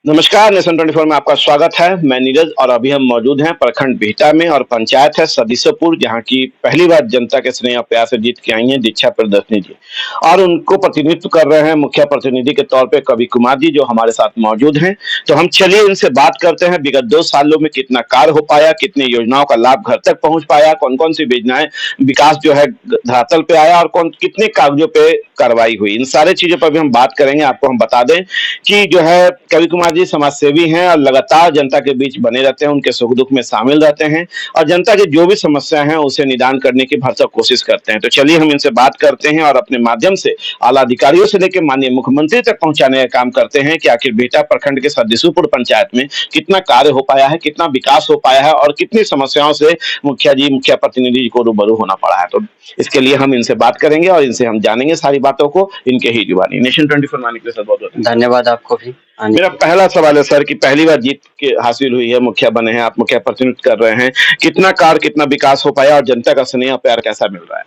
नमस्कार, नेशन 24 में आपका स्वागत है। मैं नीरज और अभी हम मौजूद हैं प्रखंड बिहटा में और पंचायत है सदीसोपुर, जहाँ की पहली बार जनता के स्नेह और प्यार से जीत के आई हैं दीक्षा प्रियदर्शनी जी और उनको प्रतिनिधित्व कर रहे हैं मुखिया प्रतिनिधि के तौर पे कवि कुमार जी, जो हमारे साथ मौजूद हैं। तो हम चलिए इनसे बात करते हैं, विगत 2 सालों में कितना कार्य हो पाया, कितनी योजनाओं का लाभ घर तक पहुँच पाया, कौन-कौन सी योजनाएँ विकास जो है धरातल पे आया और कौन कितने कागजों पे कार्रवाई हुई। इन सारी चीज़ों पर भी हम बात करेंगे। आपको हम बता दें कि जो है कवि कुमार जी समाज सेवी हैं और लगातार जनता के बीच बने रहते हैं, उनके सुख दुख में शामिल रहते हैं और जनता की जो भी समस्या है उसे निदान करने की भरसक कोशिश करते हैं। तो चलिए हम इनसे बात करते हैं और अपने माध्यम से आला अधिकारियों से लेकर माननीय मुख्यमंत्री तक पहुंचाने का काम करते हैं कि आखिर बेहटा प्रखंड के सदीसुपुर पंचायत में कितना कार्य हो पाया है, कितना विकास हो पाया है और कितनी समस्याओं से मुखिया प्रतिनिधि को रूबरू होना पड़ा है। तो इसके लिए हम इनसे बात करेंगे और इनसे हम जानेंगे सारी बातों को इनके ही जुबानी। नेशन 24 मानिक के साथ बहुत धन्यवाद आपको भी मेरा पहला सवाल है सर कि पहली बार जीत के हासिल हुई है, मुखिया बने हैं आप, मुखिया प्रतिनिधित्व कर रहे हैं, कितना कार्य कितना विकास हो पाया और जनता का स्नेह प्यार कैसा मिल रहा है?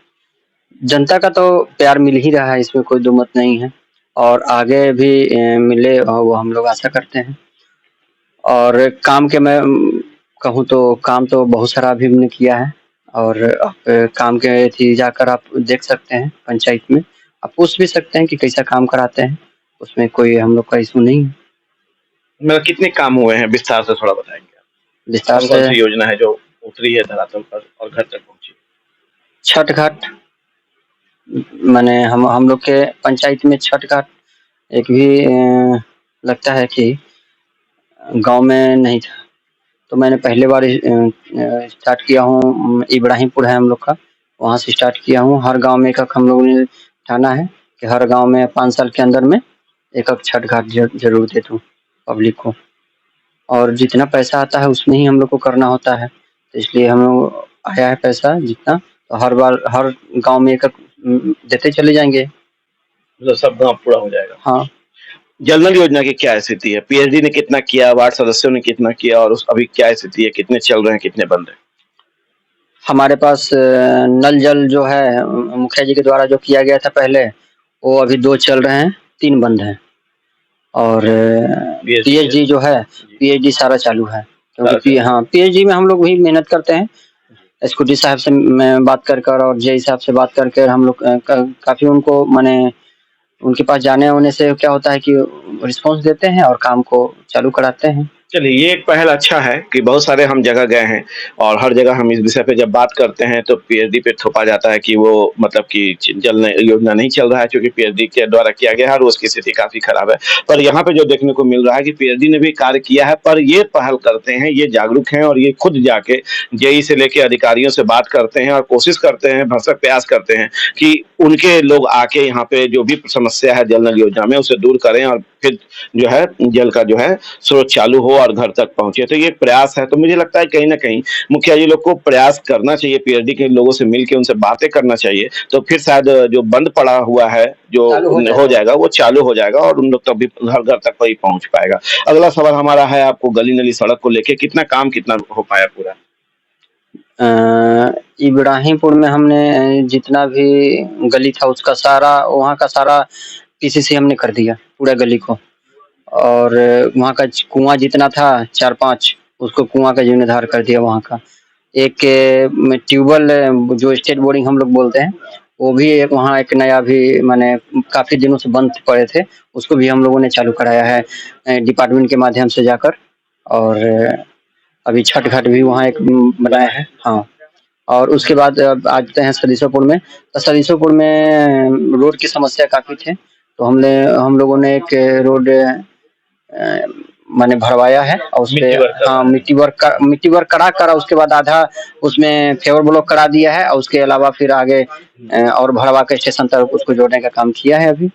जनता का तो प्यार मिल ही रहा है, इसमें कोई दो मत नहीं है और आगे भी मिले वो हम लोग आशा करते हैं। और काम के मैं कहूँ तो काम तो बहुत सारा अभी हमने किया है और काम के थी जाकर आप देख सकते हैं पंचायत में, आप पूछ भी सकते हैं कि कैसा काम कराते हैं, उसमें कोई हम लोग का इशू नहीं है। मतलब कितने काम हुए हैं विस्तार से थोड़ा बताएंगे आप? विस्तार कौन से कौन सी योजना है जो उतरी है धरातल पर और घर तक पहुंची? छठ घाट, माने हम लोग के पंचायत में छठ घाट एक भी लगता है कि गांव में नहीं था, तो मैंने पहले बार स्टार्ट किया हूँ। इब्राहिमपुर है हम लोग का, वहाँ से स्टार्ट किया हूँ। हर गांव में एक हम लोगों ने ठाना है कि हर गांव में 5 साल के अंदर में एक छठ घाट जरूर दे दूँ पब्लिक को, और जितना पैसा आता है उसमें ही हम लोग को करना होता है, तो इसलिए हम लोग आया है पैसा जितना, तो हर बार हर गांव में एक देते चले जाएंगे। मतलब सब गांव पूरा हो जाएगा? हाँ। जल नल योजना की क्या स्थिति है? पीएचडी ने कितना किया, वार्ड सदस्यों ने कितना किया और उस अभी क्या स्थिति है, कितने चल रहे हैं, कितने बंद है? हमारे पास नल जल जो है मुखिया जी के द्वारा जो किया गया था पहले, वो अभी 2 चल रहे हैं, 3 बंद हैं और पीएचडी जो है पीएचडी सारा चालू है, क्योंकि हाँ पीएचडी में हम लोग भी मेहनत करते हैं। एसकुटी साहब से मैं बात कर और जेई साहब से बात करके हम लोग काफी उनको माने उनके पास जाने होने से क्या होता है कि रिस्पांस देते हैं और काम को चालू कराते हैं। चलिए ये एक पहल अच्छा है कि बहुत सारे हम जगह गए हैं और हर जगह हम इस विषय पे जब बात करते हैं तो पीएचडी पे थोपा जाता है कि वो मतलब कि जल योजना नहीं चल रहा है क्योंकि पीएचडी के द्वारा किया गया है और उसकी स्थिति काफी खराब है। पर यहाँ पे जो देखने को मिल रहा है कि पीएचडी ने भी कार्य किया है, पर ये पहल करते हैं, ये जागरूक हैं और ये खुद जाके जेई से लेके अधिकारियों से बात करते हैं और कोशिश करते हैं, भरसक प्रयास करते हैं कि उनके लोग आके यहाँ पे जो भी समस्या है जल नल योजना में उसे दूर करें और फिर जो है जल का जो है स्रोत चालू हो और घर तक पहुंचे। तो ये प्रयास है, तो मुझे लगता है कहीं ना कहीं मुखिया जी लोग को प्रयास करना चाहिए, पीएचडी के लोगों से मिलकर उनसे बातें करना चाहिए, तो फिर शायद जो बंद पड़ा हुआ है जो हो जाएगा वो चालू हो जाएगा और उन लोग तभी घर घर तक वही पहुंच पाएगा। अगला सवाल हमारा है आपको गली नली सड़क को लेके, कितना काम कितना हो पाया पूरा? इब्राहिमपुर में हमने जितना भी गली था उसका सारा वहाँ का सारा पीसीसी हमने कर दिया पूरा गली को, और वहाँ का कुआं जितना था 4-5 उसको कुआं का जीर्णोद्धार कर दिया। वहाँ का एक ट्यूबवेल जो स्टेट बोरिंग हम लोग बोलते हैं, वो भी एक वहाँ एक नया भी माने काफी दिनों से बंद पड़े थे, उसको भी हम लोगों ने चालू कराया है डिपार्टमेंट के माध्यम से जाकर। और अभी छठ घाट भी वहाँ एक बनाया है। हाँ, और उसके बाद अब आते हैं सदीसोपुर में, तो सदीसोपुर में रोड की समस्या काफी थे, तो हम लोगों ने एक रोड माने भरवाया है और उसपे हाँ मिट्टी वर्क करा कर उसके बाद आधा उसमें फेवर ब्लॉक करा दिया है और उसके अलावा फिर आगे और भरवा के स्टेशन तक उसको जोड़ने का काम किया है अभी।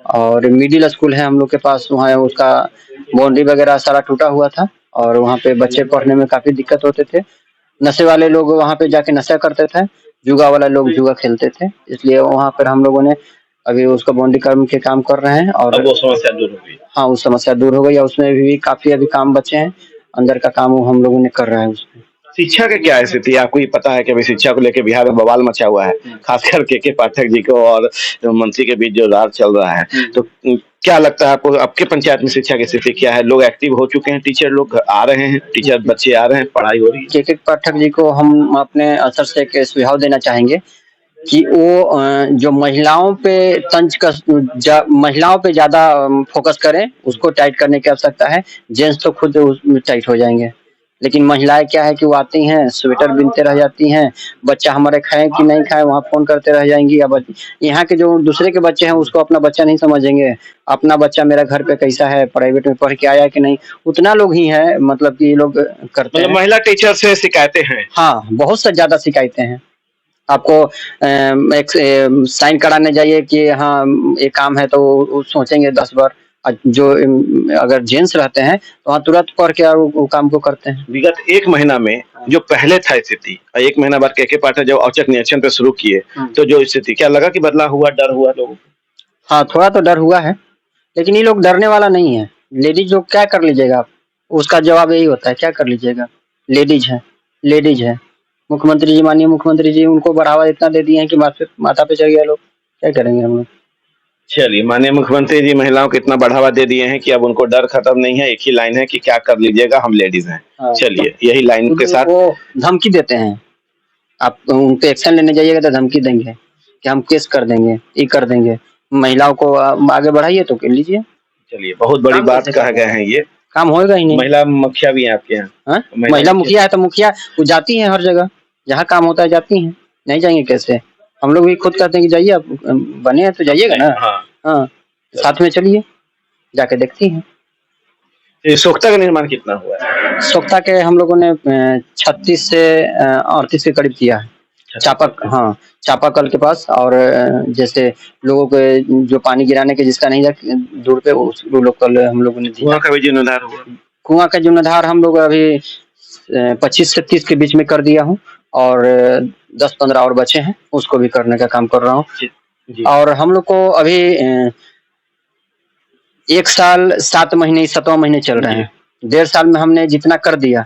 और मिडिल स्कूल है हम लोग के पास, वहाँ उसका बाउंड्री वगैरह सारा टूटा हुआ था और वहाँ पे बच्चे पढ़ने में काफी दिक्कत होते थे। नशे वाले लोग वहाँ पे जाके नशा करते थे, जुआ वाला लोग जुआ खेलते थे, इसलिए वहाँ पर हम लोगों ने अभी उसका बाउंड्री के काम कर रहे हैं और वो समस्या दूर हो गई। हाँ, वो समस्या दूर हो गई है, उसमें भी काफी अभी काम बचे हैं, अंदर का काम हम लोगों ने कर रहा है उसमें। शिक्षा का क्या स्थिति है? आपको ये पता है कि अभी शिक्षा को लेकर बिहार में बवाल मचा हुआ है, खासकर के पाठक जी को और मंत्री के बीच जो रार चल रहा है। तो क्या लगता है आपको, आपके पंचायत में शिक्षा की स्थिति क्या है? लोग एक्टिव हो चुके हैं, टीचर लोग आ रहे हैं, टीचर बच्चे आ रहे हैं, पढ़ाई हो रही है? के पाठक जी को हम अपने असर से एक सुझाव देना चाहेंगे कि वो जो महिलाओं पे महिलाओं पे ज्यादा फोकस करें, उसको टाइट करने की आवश्यकता है। जेंट्स तो खुद उसमें टाइट हो जाएंगे, लेकिन महिलाएं क्या है कि वो आती हैं, स्वेटर बिनते रह जाती हैं, बच्चा हमारे खाए कि नहीं खाए वहाँ फोन करते रह जाएंगी। अब यहाँ के जो दूसरे के बच्चे हैं उसको अपना बच्चा नहीं समझेंगे, अपना बच्चा मेरा घर पे कैसा है, प्राइवेट में पढ़ के आया कि नहीं, उतना लोग ही है मतलब कि ये लोग करते मतलब हैं। महिला टीचर से शिकायतें हैं? हाँ, बहुत से ज्यादा शिकायतें हैं। आपको एक साइन कराने जाइए कि हाँ ये काम है, तो वो सोचेंगे 10 बार। जो अगर जेंट्स रहते हैं तो वहाँ तुरंत पढ़ के वो काम को करते हैं। विगत 1 महीना में जो पहले था स्थिति, 1 महीना बाद के पाठक जब औचक निरीक्षण पे शुरू किए, तो जो स्थिति क्या लगा कि बदलाव हुआ, डर हुआ लोगों को? हाँ, थोड़ा तो डर हुआ है, लेकिन ये लोग डरने वाला नहीं है। लेडीज लोग क्या कर लीजिएगा आप, उसका जवाब यही होता है, क्या कर लीजिएगा, लेडीज है। मुख्यमंत्री जी, माननीय मुख्यमंत्री जी उनको बढ़ावा इतना दे दिए हैं कि माथा पे चढ़ गया लोग, क्या करेंगे हम लोग। चलिए, माननीय मुख्यमंत्री जी महिलाओं को इतना बढ़ावा दे दिए हैं कि अब उनको डर खत्म नहीं है, एक ही लाइन है कि क्या कर लीजिएगा, हम लेडीज हैं। हाँ। चलिए, यही लाइन के साथ वो धमकी देते हैं, आप उन पे एक्शन लेने जाइएगा तो धमकी देंगे कि हम केस कर देंगे, ये कर देंगे। महिलाओं को आगे बढ़ाइए तो कर लीजिए। चलिए, बहुत बड़ी बात कह गए हैं ये। काम होएगा ही नहीं। महिला मुखिया भी हैं आपके यहाँ? हाँ? महिला मुखिया है तो मुखिया वो जाती है हर जगह, जहाँ काम होता है जाती हैं, नहीं जाएंगे कैसे। हम लोग भी खुद कहते हैं कि जाइए, आप बने हैं तो जाइएगा ना। हाँ, साथ में चलिए, जाके देखती हैं। ये सोख्ता का निर्माण कितना हुआ है? सोख्ता के हम लोगों ने 36 से 38 के करीब किया है। चापाकल के पास, और जैसे लोगों के जो पानी गिराने के जिसका नहीं था दूर पे, उस लोकल हम लोगों ने दिया। कुआं का भी जीर्णोद्धार हुआ? कुआं का जीर्णोद्धार हम लोग अभी 25 से 30 के बीच में कर दिया हूँ, और 10-15 और बचे हैं, उसको भी करने का काम कर रहा हूँ। और हम लोग को अभी 1 साल 7 महीने 7वां महीने चल रहे हैं। 1.5 साल में हमने जितना कर दिया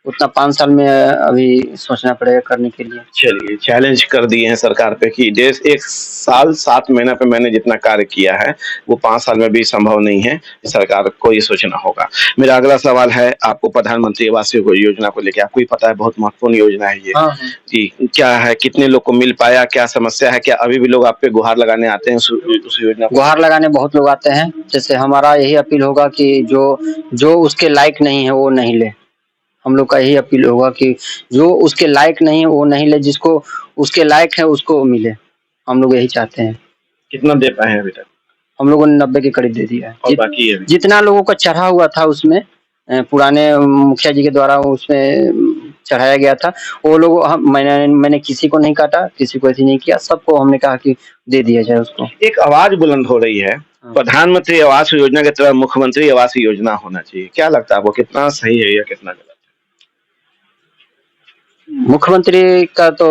उतना 5 साल में अभी सोचना पड़ेगा करने के लिए। चलिए, चैलेंज कर दिए हैं सरकार पे कि 1 साल 7 महीना पे मैंने जितना कार्य किया है वो 5 साल में भी संभव नहीं है, सरकार को ये सोचना होगा। मेरा अगला सवाल है आपको, प्रधानमंत्री आवास योजना को लेकर, आपको ही पता है बहुत महत्वपूर्ण योजना है ये। हाँ। जी, क्या है, कितने लोग को मिल पाया, क्या समस्या है, क्या अभी भी लोग आप पे गुहार लगाने आते हैं उस योजना? गुहार लगाने बहुत लोग आते हैं। जैसे हमारा यही अपील होगा कि जो उसके लायक नहीं है वो नहीं ले। हम लोग का यही अपील होगा कि जो उसके लायक नहीं है वो नहीं ले, जिसको उसके लायक है उसको मिले। हम लोग यही चाहते हैं। कितना दे पाए हैं अभी तक? हम लोगों ने 90 के करीब दे दिया है। और बाकी है? जितना लोगों का चढ़ा हुआ था उसमें, पुराने मुखिया जी के द्वारा उसमें चढ़ाया गया था, वो लोग मैंने किसी को नहीं काटा, किसी को ऐसे नहीं किया, सबको हमने कहा कि दे दिया जाए उसको। एक आवाज बुलंद हो रही है, प्रधानमंत्री आवास योजना की तरह मुख्यमंत्री आवास योजना होना चाहिए, क्या लगता है आपको, कितना सही है या कितना गलत है? मुख्यमंत्री का तो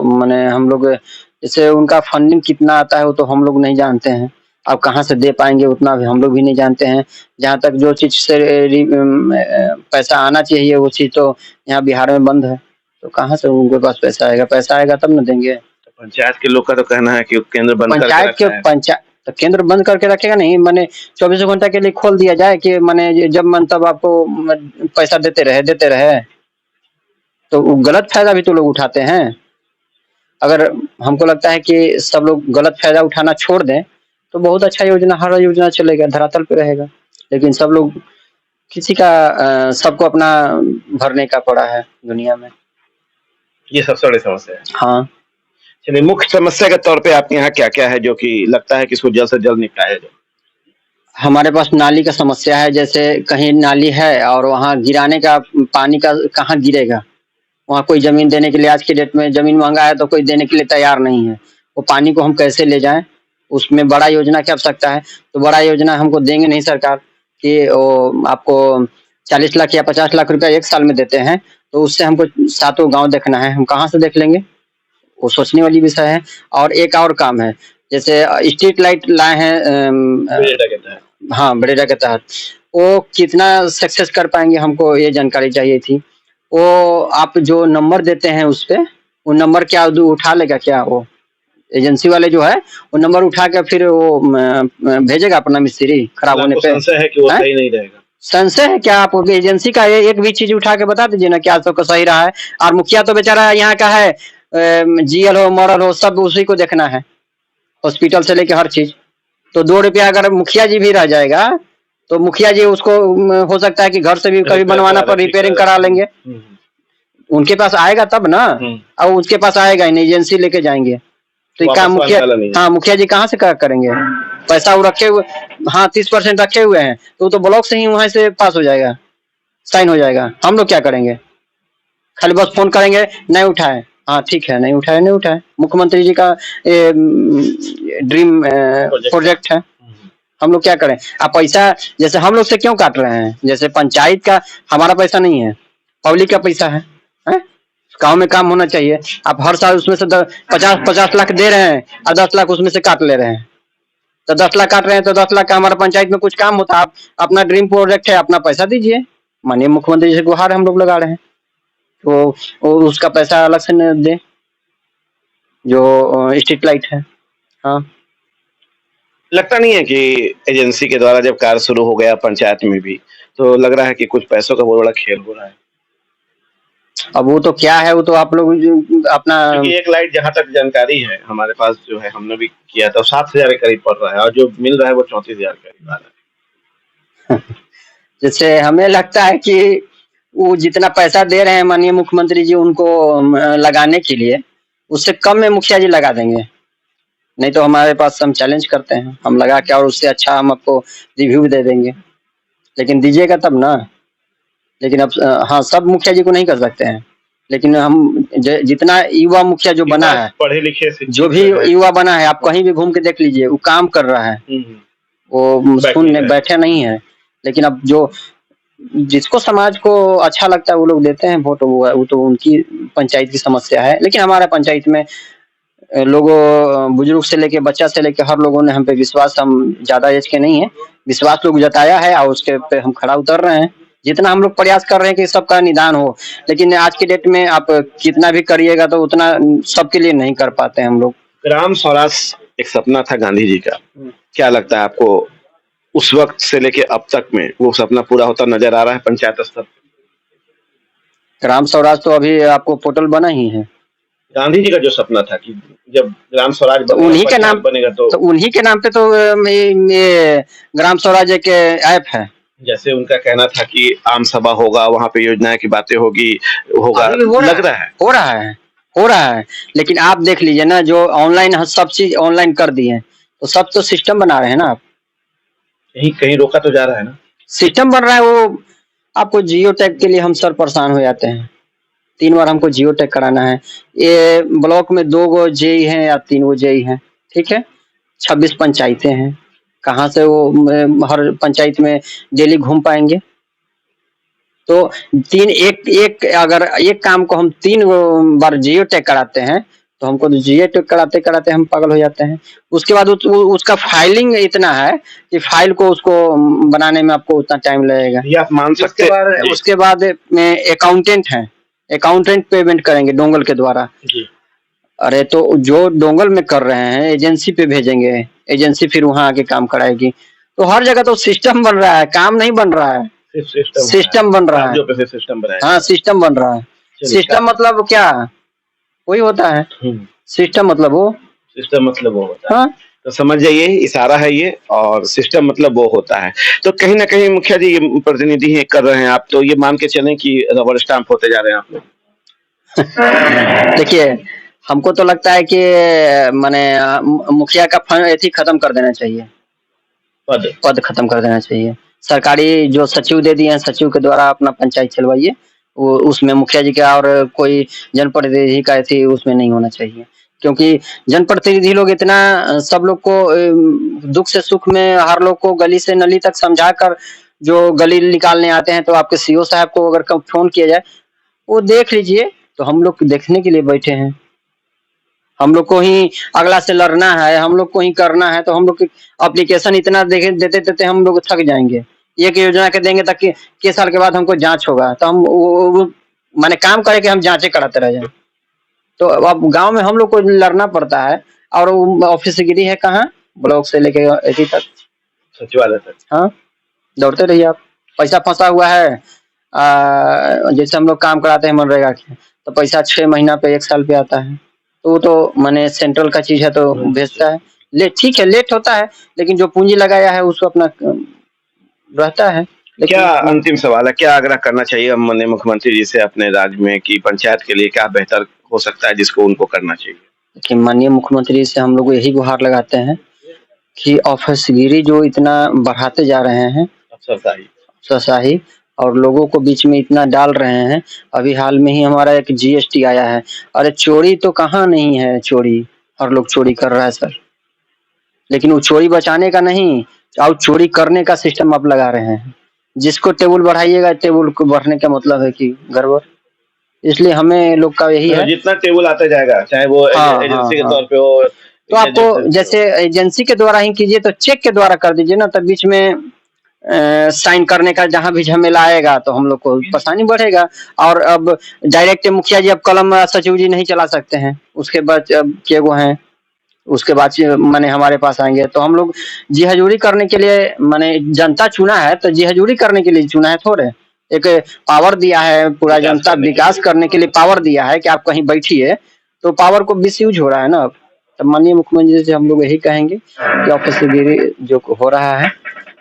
माने हम लोग जैसे उनका फंडिंग कितना आता है वो तो हम लोग नहीं जानते हैं। अब कहाँ से दे पाएंगे उतना भी हम लोग भी नहीं जानते हैं। जहाँ तक जो चीज से पैसा आना चाहिए वो चीज तो यहाँ बिहार में बंद है, तो कहाँ से उनके पास पैसा आएगा तब न देंगे। तो पंचायत के लोग का तो कहना है कि केंद्र बंद पंचायत तो केंद्र बंद करके रखेगा नहीं, माने 24 घंटा के लिए खोल दिया जाए कि माने जब मन तब आपको पैसा देते रहे, तो गलत फायदा भी तो लोग उठाते हैं। अगर हमको लगता है कि सब लोग गलत फायदा उठाना छोड़ दें तो बहुत अच्छा योजना, हर योजना चलेगा, धरातल पे रहेगा। लेकिन सब लोग किसी का सबको अपना भरने का पड़ा है दुनिया में, ये सबसे बड़ी समस्या है। हाँ। चलिए, मुख्य समस्या के तौर पे आपके यहाँ क्या क्या है जो कि लगता है कि इसको जल्द से जल्द निपटाया जाए? हमारे पास नाली का समस्या है। जैसे कहीं नाली है और वहाँ गिराने का पानी का कहाँ गिरेगा, वहाँ कोई जमीन देने के लिए, आज के डेट में जमीन महंगा है तो कोई देने के लिए तैयार नहीं है। वो पानी को हम कैसे ले जाएं, उसमें बड़ा योजना की आवश्यकता है। तो बड़ा योजना हमको देंगे नहीं सरकार कि वो आपको 40 लाख या 50 लाख रुपया 1 साल में देते हैं, तो उससे हमको 7 गाँव देखना है, हम कहाँ से देख लेंगे, वो सोचने वाली विषय है। और एक और काम है, जैसे स्ट्रीट लाइट लाए हैं हाँ बरेडा के तहत, वो कितना सक्सेस कर पाएंगे हमको ये जानकारी चाहिए थी। वो आप जो नंबर देते हैं उस पे, वो नंबर क्या उठा लेगा क्या? वो एजेंसी वाले जो है वो नंबर उठा के फिर वो भेजेगा अपना मिस्त्री खराब होने पे? संशय है कि वो हैं? सही नहीं रहेगा। संशय है क्या? आप एजेंसी का एक भी चीज उठा के बता दीजिए ना क्या सबका सही रहा है। और मुखिया तो बेचारा यहाँ का है, जीएल हो मॉडल हो सब उसी को देखना है, हॉस्पिटल से लेके हर चीज। तो 2 रुपया अगर मुखिया जी भी रह जाएगा तो मुखिया जी उसको हो सकता है कि घर से भी कभी बनवाना पर रिपेयरिंग करा लेंगे। उनके पास आएगा तब ना, और उसके पास आएगा ही नहीं, एजेंसी लेके जाएंगे तो वापस काम मुखिया, वाला नहीं है। हाँ मुखिया जी कहाँ से करेंगे? पैसा वो रखे हुए, हाँ 30% रखे हुए हैं तो वो तो ब्लॉक से ही वहां से पास हो जाएगा, साइन हो जाएगा। हम लोग क्या करेंगे? खाली बस फोन करेंगे, नहीं उठाए, हाँ ठीक है, नहीं उठाए नहीं उठाए। मुख्यमंत्री जी का ड्रीम प्रोजेक्ट है, हम लोग क्या करें? आप पैसा जैसे हम लोग से क्यों काट रहे हैं? जैसे पंचायत का हमारा पैसा नहीं है, पब्लिक का पैसा है, हैं? गाँव में काम होना चाहिए। आप हर साल उसमें से 50 लाख दे रहे हैं और 10 लाख उसमें से काट ले रहे हैं। तो 10 लाख काट रहे हैं तो 10 लाख का हमारा पंचायत में कुछ काम होता। आप अपना ड्रीम प्रोजेक्ट है, अपना पैसा दीजिए। माननीय मुख्यमंत्री जी से गुहार हम लोग लगा रहे हैं, तो उसका पैसा अलग से न दे, जो स्ट्रीट लाइट है। हाँ लगता नहीं है कि एजेंसी के द्वारा जब कार्य शुरू हो गया पंचायत में भी, तो लग रहा है कि कुछ पैसों का बहुत बड़ा खेल हो रहा है। अब वो तो क्या है, वो तो आप लोग अपना, क्योंकि एक लाइट जहाँ तक जानकारी है हमारे पास जो है, हमने भी किया था, 7,000 के करीब पड़ रहा है और जो मिल रहा है वो 34,000 के करीब आ रहा है। जैसे हमें लगता है कि वो जितना पैसा दे रहे हैं माननीय मुख्यमंत्री जी उनको लगाने के लिए, उससे कम में मुखिया जी लगा देंगे। नहीं तो हमारे पास हम चैलेंज करते हैं, हम लगा के और उससे अच्छा हम आपको रिव्यू दे देंगे, लेकिन दीजिएगा तब ना। लेकिन अब हाँ सब मुखिया जी को नहीं कर सकते हैं, लेकिन हम जितना युवा मुखिया जो बना है, पढ़े लिखे जो भी युवा बना है, आप कहीं भी घूम के देख लीजिए, वो काम कर रहा है, वो सुनने बैठे नहीं है। लेकिन अब जो जिसको समाज को अच्छा लगता है वो लोग देते हैं वोट, वो तो उनकी पंचायत की समस्या है। लेकिन हमारा पंचायत में लोगों, बुजुर्ग से लेके बच्चा से लेके हर लोगों ने हम पे विश्वास, हम ज्यादा एज के नहीं है, विश्वास लोग जताया है और उसके पे हम खड़ा उतर रहे हैं। जितना हम लोग प्रयास कर रहे हैं कि सबका निदान हो, लेकिन आज की डेट में आप कितना भी करिएगा तो उतना सबके लिए नहीं कर पाते हैं हम लोग। ग्राम स्वराज एक सपना था गांधी जी का, क्या लगता है आपको उस वक्त से लेके अब तक में वो सपना पूरा होता नजर आ रहा है पंचायत स्तर पर? ग्राम स्वराज तो अभी आपको पोर्टल बना ही है। गांधी जी का जो सपना था कि जब ग्राम स्वराज तो उन्हीं के नाम बनेगा तो उन्हीं के नाम पे तो ये ग्राम स्वराज एक ऐप है। जैसे उनका कहना था कि आम सभा होगा, वहाँ पे योजनाएं की बातें होगी, होगा, लग रहा है हो रहा है। लेकिन आप देख लीजिए ना, जो ऑनलाइन सब चीज ऑनलाइन कर दिए, तो सब तो सिस्टम बना रहे हैं ना। आप कहीं कहीं रोका तो जा रहा है ना, सिस्टम बन रहा है। वो आपको जियो टैग के लिए हम सर परेशान हो जाते हैं, 3 बार हमको जियो टैग कराना है। ये ब्लॉक में 2 गो जेई हैं या 3 गो जेई हैं, ठीक है, 26 पंचायतें हैं, कहाँ से वो हर पंचायत में डेली घूम पाएंगे? तो अगर एक काम को हम 3 बार जियो टैग कराते हैं तो हमको तो जियो टैग कराते कराते हम पागल हो जाते हैं। उसके बाद उसका फाइलिंग इतना है कि फाइल को उसको बनाने में आपको उतना टाइम लगेगा। ये आप मान सकते हैं। उसके बाद में अकाउंटेंट है, अकाउंटेंट पेमेंट करेंगे डोंगल के द्वारा। अरे तो जो डोंगल में कर रहे हैं एजेंसी पे भेजेंगे, एजेंसी फिर वहां आके काम कराएगी। तो हर जगह तो सिस्टम बन रहा है, काम नहीं बन रहा है, सिस्टम बन रहा है। हाँ सिस्टम बन रहा है। सिस्टम मतलब क्या वही होता है, सिस्टम मतलब वो होता है। हाँ? तो समझ जाइए, इशारा है ये, और सिस्टम मतलब वो होता है। तो कहीं ना कहीं मुखिया जी ये प्रतिनिधि है कर रहे हैं आप, तो ये मान के चलें कि रबर स्टाम्प होते जा रहे हैं आप लोग। देखिए हमको तो लगता है कि माने मुखिया का फंड खत्म कर देना चाहिए, पद खत्म कर देना चाहिए। सरकारी जो सचिव दे दिए हैं, सचिव के द्वारा अपना पंचायत चलवाइए, वो उसमें मुखिया जी का और कोई जनप्रतिनिधि का ऐसी उसमें नहीं होना चाहिए। क्योंकि जनप्रतिनिधि लोग इतना सब लोग को दुख से सुख में हर लोग को गली से नली तक समझा कर जो गली निकालने आते हैं, तो आपके सीओ साहब को अगर फोन किया जाए, वो देख लीजिए, तो हम लोग देखने के लिए बैठे हैं। हम लोग को ही अगला से लड़ना है, हम लोग को ही करना है, तो हम लोग एप्लीकेशन इतना देते देते हम लोग थक जाएंगे। एक योजना के देंगे तक के साल के बाद हमको जांच होगा, तो हम वो माने काम करे कि हम जांचें कराते रह जाएं। तो अब गांव में हम लोग को लड़ना पड़ता है, और ऑफिस गिरी है कहाँ, ब्लॉक से लेके एथी तक, सचिवालय तक। हाँ, दौड़ते रहिए आप। पैसा फंसा हुआ है, जैसे हम लोग काम कराते हैं मनरेगा के, तो पैसा 6 महीना पे 1 साल पे आता है, तो वो तो माने सेंट्रल का चीज है तो भेजता है। लेट ठीक है, लेट होता है, लेकिन जो पूंजी लगाया है उसको अपना रहता है। लेकिन क्या अंतिम सवाल है, क्या आग्रह करना चाहिए हम माननीय मुख्यमंत्री जी से अपने राज्य में कि पंचायत के लिए क्या बेहतर हो सकता है जिसको उनको करना चाहिए? कि माननीय मुख्यमंत्री से हम लोग यही गुहार लगाते हैं कि ऑफिसगिरी जो इतना बढ़ाते जा रहे हैं, अफसरशाही, और लोगों को बीच में इतना डाल रहे हैं। अभी हाल में ही हमारा एक जीएसटी आया है, अरे चोरी तो कहाँ नहीं है, चोरी हर लोग चोरी कर रहा है सर, लेकिन वो चोरी बचाने का नहीं, और चोरी करने का सिस्टम आप लगा रहे हैं। जिसको टेबल बढ़ाइएगा, टेबल को बढ़ने का मतलब है कि गड़बड़। इसलिए हमें लोग का यही है, जितना टेबल आता जाएगा, चाहे वो एजेंसी के तौर पे हो, तो आपको जैसे एजेंसी के द्वारा ही कीजिए, तो चेक के द्वारा कर दीजिए ना, तब बीच में साइन करने का जहां भी झमेला आएगा तो हम लोग को परेशानी बढ़ेगा। और अब डायरेक्ट मुखिया जी अब कलम सचिव जी नहीं चला सकते हैं, उसके बाद अब के वो हैं, उसके बाद माने हमारे पास आएंगे, तो हम लोग जी हजूरी करने के लिए, माने जनता चुना है तो जी हजूरी करने के लिए चुना है, थोड़े एक पावर दिया है, पूरा जनता विकास करने के लिए पावर दिया है कि आप कहीं बैठिए, तो पावर को मिसयूज हो रहा है ना। तब माननीय मुख्यमंत्री से हम लोग यही कहेंगे कि ऑफिसगिरी जो हो रहा है,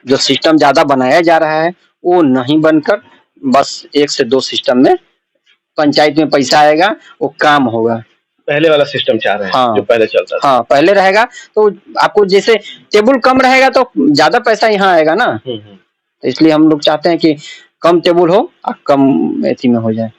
जो सिस्टम ज्यादा बनाया जा रहा है, वो नहीं बनकर बस 1 से 2 सिस्टम में पंचायत में पैसा आएगा, वो काम होगा। पहले वाला सिस्टम चाह रहे हैं, हाँ, जो पहले चलता था। हाँ, पहले रहेगा तो आपको जैसे टेबल कम रहेगा तो ज्यादा पैसा यहाँ आएगा ना, तो इसलिए हम लोग चाहते हैं कि कम टेबल हो और कम एथी में हो जाए।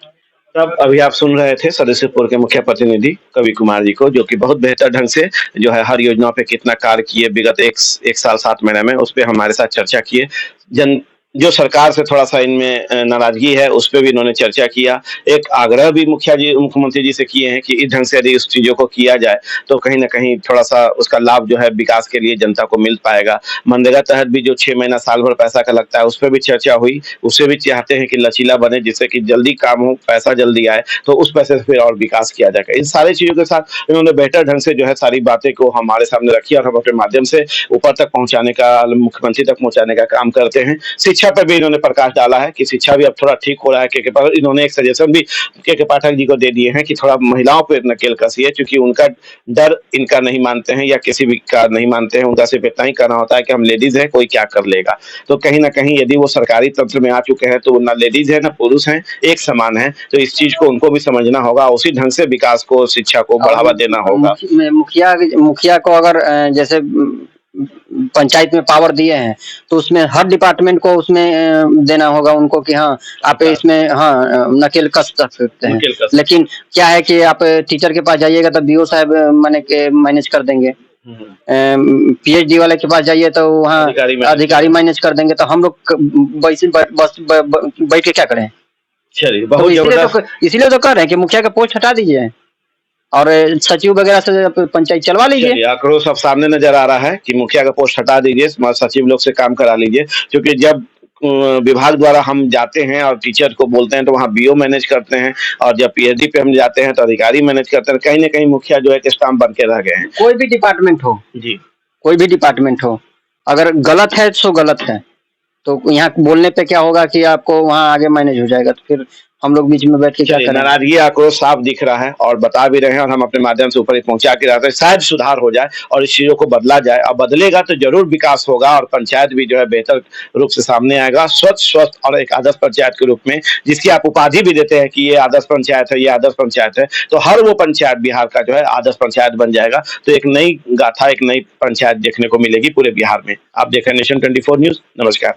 तब अभी आप सुन रहे थे सदस्यपुर के मुख्य प्रतिनिधि कवि कुमार जी को, जो कि बहुत बेहतर ढंग से जो है हर योजना पे कितना कार्य किए विगत एक साल 7 महीने में, उस पे हमारे साथ चर्चा किए। जो सरकार से थोड़ा सा इनमें नाराजगी है, उस पे भी इन्होंने चर्चा किया। एक आग्रह भी मुख्यमंत्री जी से किए हैं कि इस ढंग से यदि उस चीजों को किया जाए तो कहीं ना कहीं थोड़ा सा उसका लाभ जो है विकास के लिए जनता को मिल पाएगा। मनरेगा तहत भी जो 6 महीना साल भर पैसा का लगता है, उस पर भी चर्चा हुई। उससे भी चाहते हैं कि लचीला बने, जिससे कि जल्दी काम हो, पैसा जल्दी आए, तो उस पैसे से फिर और विकास किया जाएगा। इन सारी चीजों के साथ इन्होंने बेहतर ढंग से जो है सारी बातें को हमारे सामने रखी और हम अपने माध्यम से ऊपर तक पहुंचाने का, मुख्यमंत्री तक पहुंचाने का काम करते हैं। शिक्षा पर भी इन्होंने प्रकाश डाला है कि शिक्षा भी अब थोड़ा ठीक हो रहा है। के पाठक, इन्होंने एक सजेशन भी के पाठक जी को दे दिए हैं कि थोड़ा महिलाओं पर नकेल कसिए, क्योंकि उनका डर इनका नहीं मानते हैं या किसी भी का नहीं मानते हैं। उनका सिर्फ इतना ही कहना होता है कि हम लेडीज हैं, कोई क्या कर लेगा। तो कहीं ना कहीं यदि वो सरकारी तंत्र में आ चुके हैं तो ना लेडीज है ना पुरुष हैं, एक समान है। तो इस चीज को उनको भी समझना होगा, उसी ढंग से विकास को, शिक्षा को बढ़ावा देना होगा। मुखिया को अगर जैसे पंचायत में पावर दिए हैं, तो उसमें हर डिपार्टमेंट को उसमें देना होगा उनको कि हाँ आप इसमें हाँ नकेल कस सकते हैं। लेकिन क्या है कि आप टीचर के पास जाइएगा तो बीओ साहब माने के मैनेज कर देंगे, पीएचडी वाले के पास जाइए तो वहाँ अधिकारी मैनेज कर देंगे, तो हम लोग बस बैठ के क्या करें। चलिए, तो इसीलिए तो कर रहे हैं कि मुखिया का पोस्ट हटा दीजिए और सचिव वगैरह से पंचायत चलवा लीजिए। आक्रोश अब सामने नजर आ रहा है कि मुखिया का पोस्ट हटा दीजिए, सचिव लोग से काम करा लीजिए, क्योंकि जब विभाग द्वारा हम जाते हैं और टीचर को बोलते हैं तो वहाँ बीओ मैनेज करते हैं, और जब पीएचडी पे हम जाते हैं तो अधिकारी मैनेज करते हैं। कहीं ना कहीं मुखिया जो है स्टाम्प बन के रह गए हैं। कोई भी डिपार्टमेंट हो जी, कोई भी डिपार्टमेंट हो, अगर गलत है तो गलत है, तो यहाँ बोलने पे क्या होगा कि आपको वहाँ आगे मैनेज हो जाएगा, तो फिर हम लोग बीच में बैठ के क्या करें। नाराजगी आक्रोश साफ दिख रहा है और बता भी रहे हैं, और हम अपने माध्यम से ऊपर पहुंचा के रहते हैं, शायद सुधार हो जाए और इस चीजों को बदला जाए। और बदलेगा तो जरूर विकास होगा और पंचायत भी जो है बेहतर रूप से सामने आएगा, स्वस्थ और एक आदर्श पंचायत के रूप में, जिसकी आप उपाधि भी देते हैं कि ये आदर्श पंचायत है, ये आदर्श पंचायत है। तो हर वो पंचायत बिहार का जो है आदर्श पंचायत बन जाएगा, तो एक नई गाथा, एक नई पंचायत देखने को मिलेगी पूरे बिहार में। आप देख रहे हैं नेशन 24 न्यूज। नमस्कार।